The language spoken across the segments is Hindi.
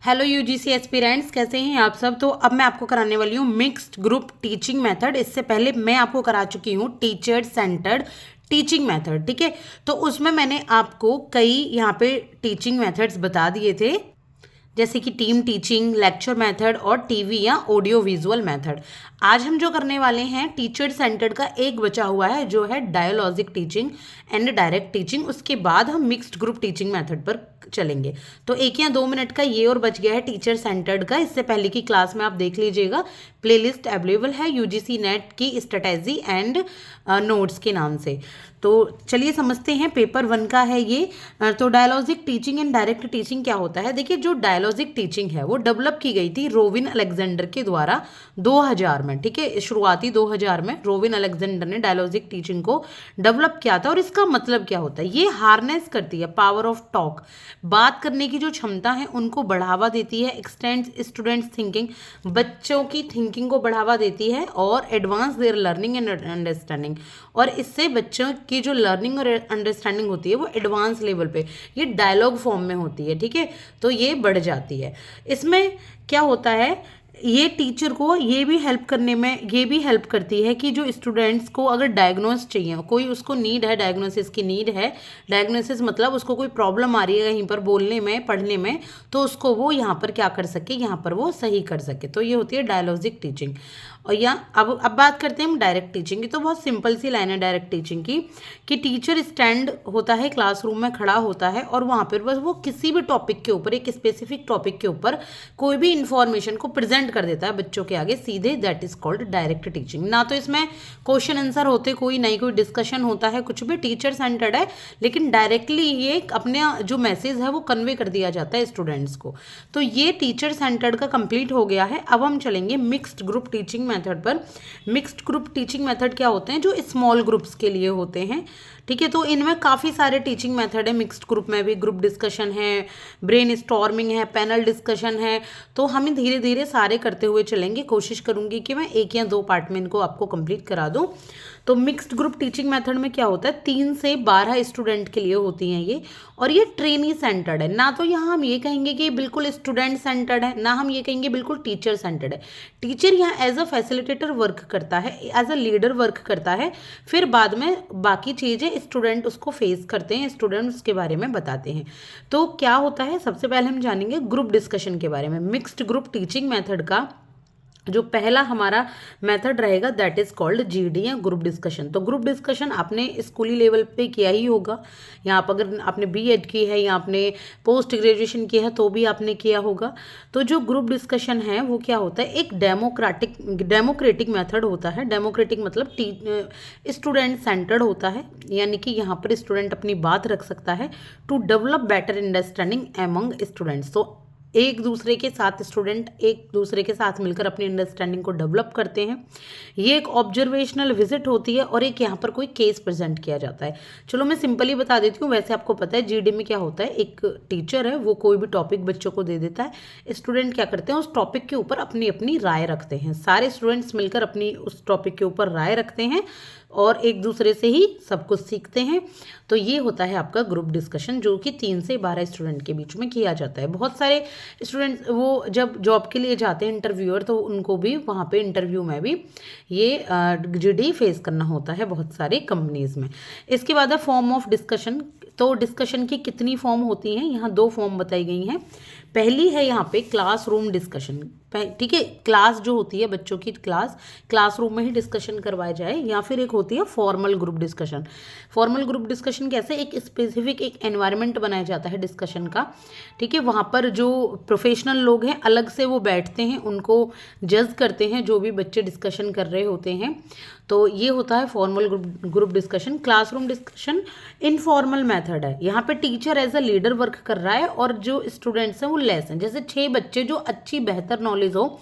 हेलो यूजीसी एस्पिरेंट्स, कैसे हैं आप सब। तो अब मैं आपको कराने वाली हूँ मिक्स्ड ग्रुप टीचिंग मेथड। इससे पहले मैं आपको करा चुकी हूँ टीचर सेंटर्ड टीचिंग मेथड, ठीक है। तो उसमें मैंने आपको कई यहाँ पे टीचिंग मेथड्स बता दिए थे, जैसे कि टीम टीचिंग, लेक्चर मेथड और टीवी या ऑडियो विजुअल मेथड। आज हम जो करने वाले हैं टीचर सेंटर्ड का एक बचा हुआ है, जो है dialogic teaching and direct teaching. उसके बाद हम मिक्स्ड ग्रुप टीचिंग मेथड पर चलेंगे। तो 1 या 2 मिनट का ये और बच गया है टीचर सेंटर्ड का। इससे पहले की क्लास में आप देख लीजिएगा, प्लेलिस्ट अवेलेबल है यूजीसी नेट की स्ट्रेटेजी एंड नोट्स के नाम से। तो चलिए समझते हैं, पेपर 1 का है ये। तो dialogic teaching and direct teaching क्या होता है। देखिए, जो डायलॉजिक टीचिंग है वो डेवलप की गई थी रोविन अलेक्जेंडर के द्वारा 2000 में, ठीक है। शुरुआती 2000 में रोविन अलेक्जेंडर ने डायलॉजिक टीचिंग को डेवलप किया था। और इसका मतलब क्या होता है, ये हार्नेस करती है पावर ऑफ टॉक, बात करने की जो क्षमता है उनको बढ़ावा देती है, एक्सटेंड्स स्टूडेंट्स थिंकिंग, बच्चों की थिंकिंग को बढ़ावा देती है, और advance there learning and understanding. और इससे बच्चों की जो लर्निंग और अंडरस्टैंडिंग होती है वो एडवांस लेवल पे, ये डायलॉग फॉर्म में होती है, ठीक है। तो ये बढ़ जाती है। इसमें क्या होता है, ये टीचर को ये भी हेल्प करने में ये भी हेल्प करती है कि जो स्टूडेंट्स को अगर डायग्नोस चाहिए, कोई उसको नीड है, डायग्नोसिस की नीड है, डायग्नोसिस मतलब उसको कोई प्रॉब्लम आ रही है कहीं पर बोलने में, पढ़ने में, तो उसको वो यहाँ पर क्या कर सके, यहाँ पर वो सही कर सके। तो ये होती है डायलॉजिक टीचिंग। और यहाँ अब बात करते हैं हम डायरेक्ट टीचिंग की। तो बहुत सिंपल सी लाइन है डायरेक्ट टीचिंग की, कि टीचर स्टैंड होता है, क्लासरूम में खड़ा होता है, और वहाँ पर बस वो किसी भी टॉपिक के ऊपर, एक स्पेसिफिक टॉपिक के ऊपर कोई भी इंफॉर्मेशन को प्रेजेंट कर देता है बच्चों के आगे सीधे। That is called direct teaching. ना तो इसमें क्वेश्चन आंसर होते कोई, नहीं कोई डिस्कशन होता है, कुछ भी टीचर सेंटर्ड है, लेकिन डायरेक्टली ये अपने जो मैसेज है वो कन्वे कर दिया जाता है स्टूडेंट्स को। तो ये टीचर सेंटर्ड का कंप्लीट हो गया है। अब हम चलेंगे मिक्स्ड ग्रुप टीचिंग मेथड पर। मिक्स्ड ग्रुप टीचिंग मेथड क्या होते हैं, जो स्मॉल ग्रुप्स के लिए होते हैं, ठीक है। तो इनमें काफ़ी सारे टीचिंग मेथड है। मिक्स्ड ग्रुप में भी ग्रुप डिस्कशन है, ब्रेन स्टॉर्मिंग है, पैनल डिस्कशन है। तो हम धीरे धीरे सारे करते हुए चलेंगे। कोशिश करूंगी कि मैं 1 या 2 पार्ट में इनको आपको कंप्लीट करा दूं। तो मिक्स्ड ग्रुप टीचिंग मेथड में क्या होता है, 3 से 12 स्टूडेंट के लिए होती हैं ये, और ये ट्रेनी सेंटर्ड है। ना तो यहाँ हम ये कहेंगे कि बिल्कुल स्टूडेंट सेंटर्ड है, ना हम ये कहेंगे बिल्कुल टीचर सेंटर्ड है। टीचर यहाँ एज अ फैसिलिटेटर वर्क करता है, एज अ लीडर वर्क करता है, फिर बाद में बाकी चीज़ें स्टूडेंट उसको फेस करते हैं, स्टूडेंट उसके बारे में बताते हैं। तो क्या होता है, सबसे पहले हम जानेंगे ग्रुप डिस्कशन के बारे में। मिक्स्ड ग्रुप टीचिंग मेथड का जो पहला हमारा मेथड रहेगा दैट इज कॉल्ड जीडी या ग्रुप डिस्कशन। तो ग्रुप डिस्कशन आपने स्कूली लेवल पे किया ही होगा, यहाँ पर अगर आपने बीएड की है या आपने पोस्ट ग्रेजुएशन की है तो भी आपने किया होगा। तो जो ग्रुप डिस्कशन है वो क्या होता है, एक डेमोक्रेटिक मेथड होता है। डेमोक्रेटिक मतलब स्टूडेंट सेंटर्ड होता है, यानी कि यहाँ पर स्टूडेंट अपनी बात रख सकता है to develop better understanding among students. तो एक दूसरे के साथ स्टूडेंट एक दूसरे के साथ मिलकर अपनी अंडरस्टैंडिंग को डेवलप करते हैं। ये एक ऑब्जर्वेशनल विजिट होती है, और एक यहाँ पर कोई केस प्रेजेंट किया जाता है। चलो मैं सिंपली बता देती हूँ, वैसे आपको पता है जीडी में क्या होता है। एक टीचर है, वो कोई भी टॉपिक बच्चों को दे देता है, स्टूडेंट क्या करते हैं, उस टॉपिक के ऊपर अपनी अपनी राय रखते हैं। सारे स्टूडेंट्स मिलकर अपनी उस टॉपिक के ऊपर राय रखते हैं और एक दूसरे से ही सब कुछ सीखते हैं। तो ये होता है आपका ग्रुप डिस्कशन, जो कि 3 से 12 स्टूडेंट के बीच में किया जाता है। बहुत सारे स्टूडेंट्स वो जब जॉब के लिए जाते हैं इंटरव्यूअर, तो उनको भी वहाँ पे इंटरव्यू में भी ये जीडी फेस करना होता है बहुत सारे कंपनीज में। इसके बाद है फॉर्म ऑफ डिस्कशन। तो डिस्कशन की कितनी फॉर्म होती हैं, यहाँ 2 फॉर्म बताई गई हैं। पहली है यहाँ पे क्लासरूम डिस्कशन, ठीक है। क्लास जो होती है, बच्चों की क्लासरूम में ही डिस्कशन करवाया जाए, या फिर एक होती है formal group discussion. Formal group discussion कैसे, एक स्पेसिफिक एक एनवायरनमेंट बनाया जाता है डिस्कशन का, ठीक है। वहाँ पर जो प्रोफेशनल लोग हैं अलग से वो बैठते हैं, उनको जज करते हैं जो भी बच्चे डिस्कशन कर रहे होते हैं। तो ये होता है formal group discussion. Classroom discussion informal method है, यहाँ पे teacher as a leader work कर रहा है, और जो स्टूडेंट्स हैं वो लेस हैं। जैसे 6 बच्चे जो अच्छी बेहतर नॉलेज हो,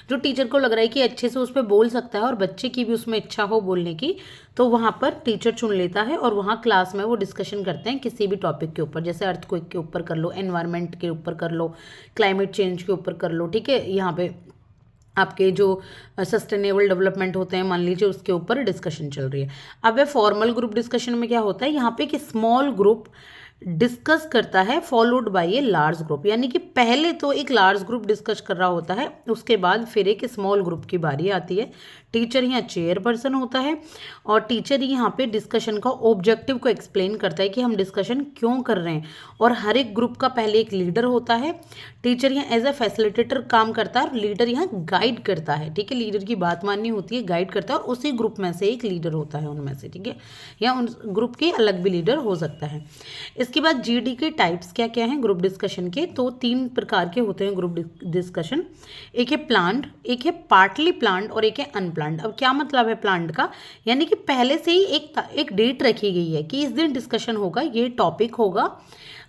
जो टीचर को लग रहा है कि अच्छे से उस पर बोल सकता है और बच्चे की भी उसमें इच्छा हो बोलने की, तो वहाँ पर टीचर चुन लेता है, और वहाँ क्लास में वो डिस्कशन करते हैं किसी भी टॉपिक के ऊपर। जैसे अर्थक्वेक के ऊपर कर लो, एनवायरनमेंट के ऊपर कर लो, क्लाइमेट चेंज के ऊपर कर लो, ठीक है। यहाँ पे आपके जो सस्टेनेबल डेवलपमेंट होते हैं, मान लीजिए उसके ऊपर डिस्कशन चल रही है। अब फॉर्मल ग्रुप डिस्कशन में क्या होता है, यहाँ पे कि स्मॉल ग्रुप डिस्कस करता है followed by a large group, यानी कि पहले तो एक लार्ज ग्रुप डिस्कस कर रहा होता है, उसके बाद फिर एक स्मॉल ग्रुप की बारी आती है। टीचर यहाँ चेयरपर्सन होता है और टीचर यहाँ पे डिस्कशन का ऑब्जेक्टिव को एक्सप्लेन करता है कि हम डिस्कशन क्यों कर रहे हैं, और हर एक ग्रुप का पहले एक लीडर होता है। टीचर यहाँ एज अ फैसिलिटेटर काम करता है और लीडर यहाँ गाइड करता है, ठीक है। लीडर की बात माननी होती है, गाइड करता है, और उसी ग्रुप में से एक लीडर होता है उनमें से, ठीक है। या उन ग्रुप के अलग भी लीडर हो सकता है। इसके बाद जीडी के टाइप्स क्या क्या हैं ग्रुप डिस्कशन के, तो 3 प्रकार के होते हैं ग्रुप डिस्कशन। एक है प्लान्ड, एक है पार्टली प्लान्ड और एक है अनप्लान्ड। अब क्या मतलब है प्लान्ड का, यानी कि पहले से ही एक डेट रखी गई है कि इस दिन डिस्कशन होगा, ये टॉपिक होगा,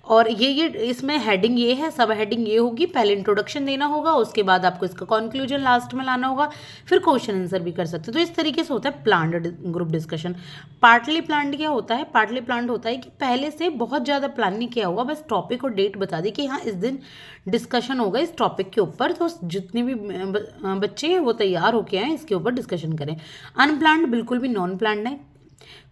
और ये इसमें हेडिंग ये है, सब हेडिंग ये होगी, पहले इंट्रोडक्शन देना होगा, उसके बाद आपको इसका कंक्लूजन लास्ट में लाना होगा, फिर क्वेश्चन आंसर भी कर सकते हो। तो इस तरीके से होता है planned group discussion. Partly planned क्या होता है, पार्टली प्लान्ड होता है कि पहले से बहुत ज़्यादा प्लान नहीं किया होगा, बस टॉपिक और डेट बता दी कि हाँ इस दिन डिस्कशन होगा इस टॉपिक के ऊपर, तो जितने भी बच्चे हैं वो तैयार होके आए इसके ऊपर डिस्कशन करें। अनप्लान्ड बिल्कुल भी नॉन प्लान्ड है,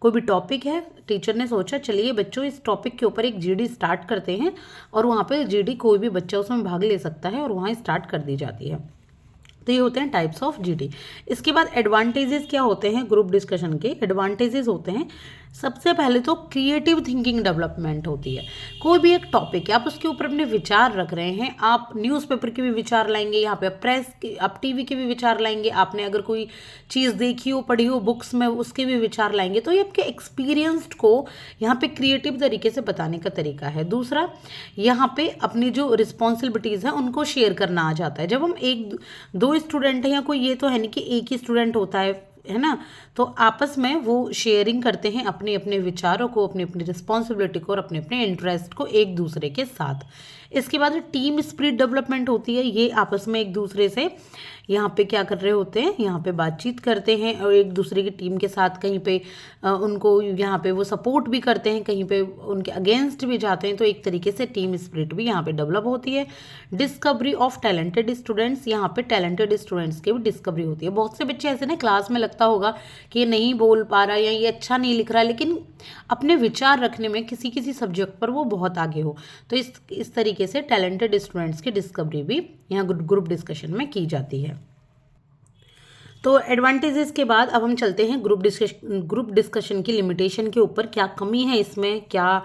कोई भी टॉपिक है, टीचर ने सोचा चलिए बच्चों इस टॉपिक के ऊपर एक जीडी स्टार्ट करते हैं, और वहाँ पे जीडी कोई भी बच्चा उसमें भाग ले सकता है और वहाँ स्टार्ट कर दी जाती है। तो ये होते हैं टाइप्स ऑफ जीडी। इसके बाद एडवांटेजेस क्या होते हैं ग्रुप डिस्कशन के, एडवांटेजेस होते हैं सबसे पहले तो क्रिएटिव थिंकिंग डेवलपमेंट होती है। कोई भी एक टॉपिक है, आप उसके ऊपर अपने विचार रख रहे हैं, आप न्यूज़पेपर के भी विचार लाएंगे, यहाँ पे प्रेस के, आप टीवी के भी विचार लाएंगे, आपने अगर कोई चीज़ देखी हो पढ़ी हो बुक्स में उसके भी विचार लाएंगे, तो ये आपके एक्सपीरियंस्ड को यहाँ पे क्रिएटिव तरीके से बताने का तरीका है। दूसरा, यहाँ पे अपनी जो रिस्पॉन्सिबिलिटीज़ हैं उनको शेयर करना आ जाता है। जब हम एक दो स्टूडेंट हैं या कोई, ये तो है नहीं कि एक ही स्टूडेंट होता है ना, तो आपस में वो शेयरिंग करते हैं अपने अपने विचारों को, अपनी अपनी रिस्पॉन्सिबिलिटी को और अपने अपने इंटरेस्ट को एक दूसरे के साथ। इसके बाद टीम स्पिरिट डेवलपमेंट होती है, ये आपस में एक दूसरे से यहाँ पे क्या कर रहे होते हैं, यहाँ पे बातचीत करते हैं और एक दूसरे की टीम के साथ कहीं पे उनको यहाँ पे वो सपोर्ट भी करते हैं, कहीं पे उनके अगेंस्ट भी जाते हैं, तो एक तरीके से टीम स्पिरिट भी यहाँ पे डेवलप होती है। डिस्कवरी ऑफ टैलेंटेड स्टूडेंट्स, यहाँ पे टैलेंटेड स्टूडेंट्स की भी डिस्कवरी होती है। बहुत से बच्चे ऐसे ना क्लास में लगता होगा कि ये नहीं बोल पा रहा या ये अच्छा नहीं लिख रहा, लेकिन अपने विचार रखने में किसी किसी सब्जेक्ट पर वो बहुत आगे हो, तो इस तरीके से टैलेंटेड स्टूडेंट्स की डिस्कवरी भी यहाँ ग्रुप डिस्कशन में की जाती है। तो एडवांटेजेस के बाद अब हम चलते हैं ग्रुप डिस्कशन की लिमिटेशन के ऊपर, क्या कमी है इसमें, क्या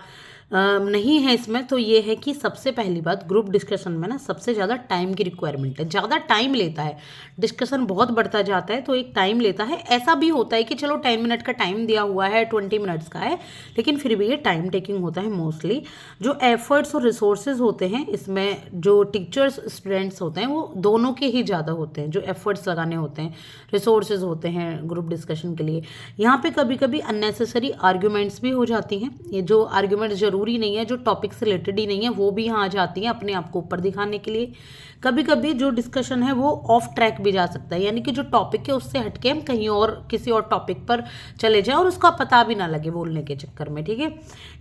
नहीं है इसमें। तो ये है कि सबसे पहली बात, ग्रुप डिस्कशन में ना सबसे ज़्यादा टाइम की रिक्वायरमेंट है, ज़्यादा टाइम लेता है, डिस्कशन बहुत बढ़ता जाता है तो एक टाइम लेता है। ऐसा भी होता है कि चलो 10 मिनट का टाइम दिया हुआ है, 20 मिनट्स का है, लेकिन फिर भी ये टाइम टेकिंग होता है मोस्टली। जो एफर्ट्स और रिसोर्सेज होते हैं इसमें, जो टीचर्स स्टूडेंट्स होते हैं वो दोनों के ही ज़्यादा होते हैं, जो एफर्ट्स लगाने होते हैं, रिसोर्सेज होते हैं ग्रुप डिस्कशन के लिए। यहाँ पे कभी कभी अननेसेसरी आर्ग्यूमेंट्स भी हो जाती हैं, ये जो आर्ग्यूमेंट्स जरूरी नहीं है, जो टॉपिक से रिलेटेड ही नहीं है, वो भी यहाँ आ जाती हैं अपने आप को ऊपर दिखाने के लिए। कभी कभी जो डिस्कशन है वो ऑफ ट्रैक भी जा सकता है, यानी कि जो टॉपिक है उससे हटके हम कहीं और किसी और टॉपिक पर चले जाएं और उसका पता भी ना लगे बोलने के चक्कर में, ठीक है।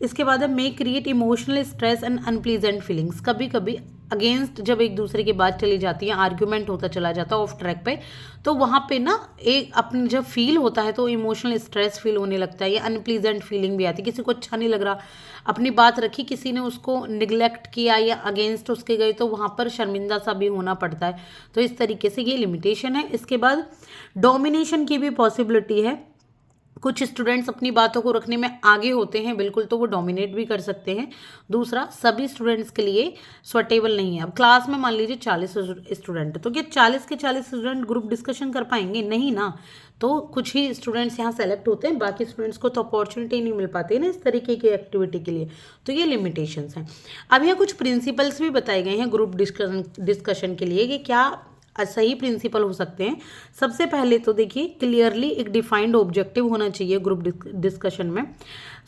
इसके बाद है may create emotional stress and unpleasant feelings. कभी कभी अगेंस्ट जब एक दूसरे की बात चली जाती है, आर्ग्यूमेंट होता चला जाता है ऑफ ट्रैक पे, तो वहाँ पे ना एक अपने जब फील होता है तो इमोशनल स्ट्रेस फील होने लगता है, या अनप्लीजेंट फीलिंग भी आती है, किसी को अच्छा नहीं लग रहा, अपनी बात रखी, किसी ने उसको निगलेक्ट किया या अगेंस्ट उसके गए, तो वहाँ पर शर्मिंदा सा भी होना पड़ता है। तो इस तरीके से ये लिमिटेशन है। इसके बाद डोमिनेशन की भी पॉसिबिलिटी है, कुछ स्टूडेंट्स अपनी बातों को रखने में आगे होते हैं बिल्कुल, तो वो डोमिनेट भी कर सकते हैं। दूसरा, सभी स्टूडेंट्स के लिए सूटेबल नहीं है। अब क्लास में मान लीजिए 40 स्टूडेंट है, तो क्या 40 के 40 स्टूडेंट ग्रुप डिस्कशन कर पाएंगे? नहीं ना। तो कुछ ही स्टूडेंट्स यहाँ सेलेक्ट होते हैं, बाकी स्टूडेंट्स को तो अपॉर्चुनिटी नहीं मिल पाती है ना इस तरीके की एक्टिविटी के लिए, तो ये लिमिटेशंस हैं। अब यहाँ कुछ प्रिंसिपल्स भी बताए गए हैं ग्रुप डिस्कशन के लिए कि क्या सही प्रिंसिपल हो सकते हैं। सबसे पहले तो देखिए, क्लियरली एक डिफाइंड ऑब्जेक्टिव होना चाहिए ग्रुप डिस्कशन में।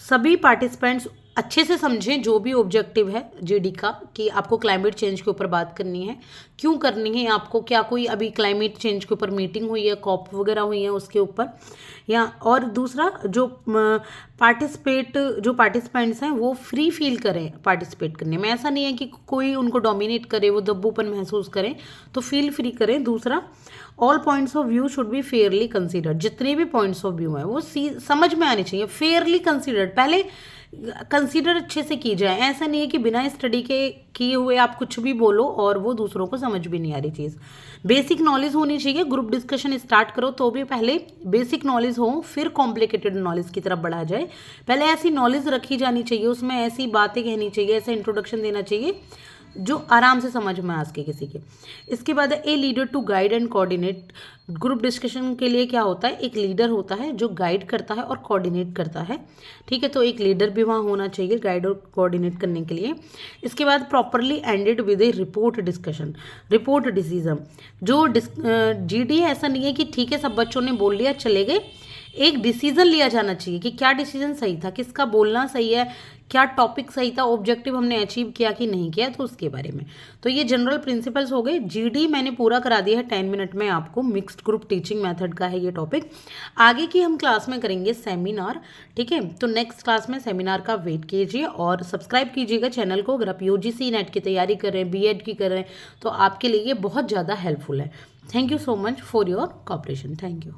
सभी पार्टिसिपेंट्स अच्छे से समझें जो भी ऑब्जेक्टिव है जीडी का, कि आपको क्लाइमेट चेंज के ऊपर बात करनी है, क्यों करनी है आपको, क्या कोई अभी क्लाइमेट चेंज के ऊपर मीटिंग हुई है, कॉप वगैरह हुई है उसके ऊपर, या और दूसरा जो पार्टिसिपेंट्स हैं वो फ्री फील करें पार्टिसिपेट करने में। ऐसा नहीं है कि कोई उनको डोमिनेट करे, वो दब्बूपन महसूस करें, तो फील फ्री करें। दूसरा, all points of view should be Fairlie considered. जितने भी पॉइंट्स ऑफ व्यू हैं वो समझ में आने चाहिए, फेयरली कंसिडर्ड। पहले कंसीडर अच्छे से की जाए। ऐसा नहीं है कि बिना स्टडी के किए हुए आप कुछ भी बोलो और वो दूसरों को समझ भी नहीं आ रही चीज़। बेसिक नॉलेज होनी चाहिए। ग्रुप डिस्कशन स्टार्ट करो तो भी पहले बेसिक नॉलेज हो, फिर कॉम्प्लिकेटेड नॉलेज की तरफ बढ़ा जाए। पहले ऐसी नॉलेज रखी जानी चाहिए, उसमें ऐसी बातें कहनी चाहिए, ऐसा इंट्रोडक्शन देना चाहिए जो आराम से समझ में आ सके किसी के। इसके बाद a leader to guide and coordinate. Group discussion के लिए क्या होता है, एक लीडर होता है जो गाइड करता है और कोऑर्डिनेट करता है, ठीक है। तो एक लीडर भी वहाँ होना चाहिए गाइड और कोऑर्डिनेट करने के लिए। इसके बाद properly ended with A report discussion, report decision. जो जीडी है, ऐसा नहीं है कि ठीक है सब बच्चों ने बोल लिया चले गए, एक डिसीजन लिया जाना चाहिए कि क्या डिसीजन सही था, किसका बोलना सही है, क्या टॉपिक सही था, ऑब्जेक्टिव हमने अचीव किया कि नहीं किया, तो उसके बारे में। तो ये जनरल प्रिंसिपल्स हो गए। जीडी मैंने पूरा करा दिया है 10 मिनट में आपको। मिक्स्ड ग्रुप टीचिंग मेथड का है ये टॉपिक। आगे की हम क्लास में करेंगे सेमिनार, ठीक है। तो नेक्स्ट क्लास में सेमिनार का वेट कीजिए और सब्सक्राइब कीजिएगा चैनल को। अगर आप यूजीसी नेट की तैयारी कर रहे हैं, बीएड की कर रहे हैं, तो आपके लिए ये बहुत ज़्यादा हेल्पफुल है। Thank you so much for your cooperation. Thank you.